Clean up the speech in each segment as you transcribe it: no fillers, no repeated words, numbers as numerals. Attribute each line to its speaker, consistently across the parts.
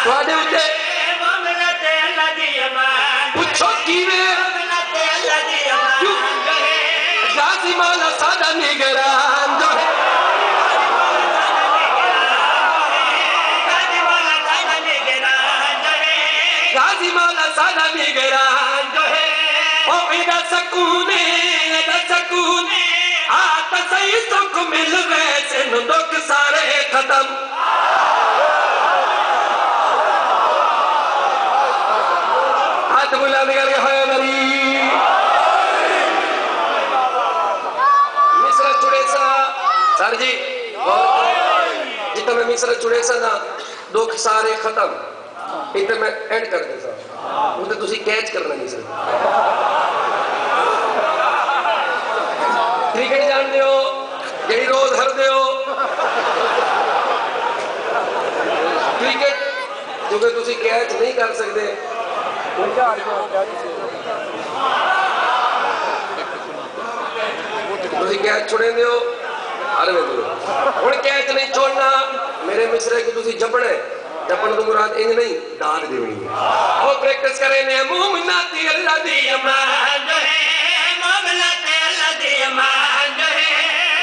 Speaker 1: ਤੁਹਾਡੇ ਉੱਤੇ ਪੁੱਛੋ ਕਿਵੇਂ गाजी मौला सादा निगरान जो है गाजी मौला सादा निगरान जो है ओ इधर सकूने आता सही सुख मिल वैसे न दुख सारे खत्म हाथ बुलंद करके है नबी सर जी जितना मैं मिसरा चुड़े सा ना दुख सारे खत्म इतने मैं एंड कर दे सा उसे तुसी कैच करना मिसरा क्रिकेट जान दे हो यही रोज हर दे हो क्रिकेट जो कि तुसी कैच नहीं कर सकते तुसी कैच छुड़े दे हो कैच नहीं छोड़ना मेरे मिसरे की तुसी जपने जपन तो मुराद इंज नहीं दाद देनी है वो प्रैक्टिस करें ने मोमिनाती अल्लाह दी अमान जो है मोमिनाती अल्लाह दी अमान जो है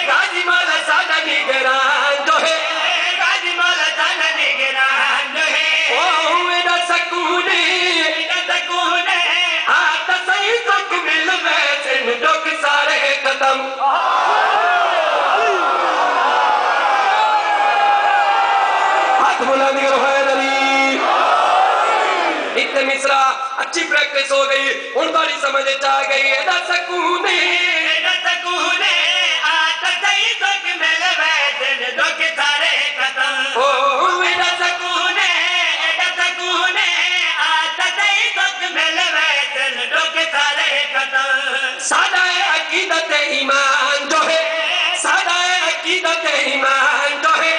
Speaker 1: गाजी मौला सादा निगरान जो है गाजी मौला सादा निगरान जो है ओ मेरा सकूने आता सही सुख मिल वैसे दुख सारे खत्म इतने मिसरा अच्छी प्रैक्टिस हो गई उन बारी समझ आ गई सकूने आता सही सुख मिल वैसे दुख सारे खत्म ओ मेरा सकूने आता सही सुख मिल वैसे दुख सारे खत्म सादा अकीदत ईमान जो है सादा अकीदत ईमान जो है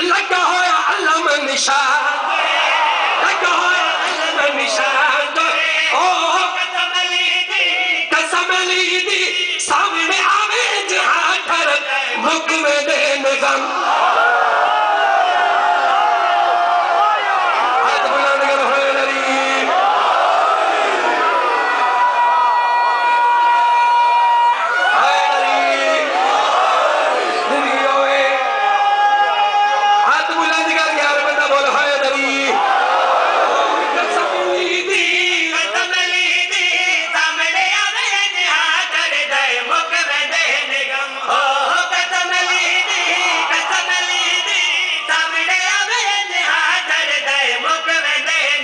Speaker 1: लगा होया अल्लाह में निशान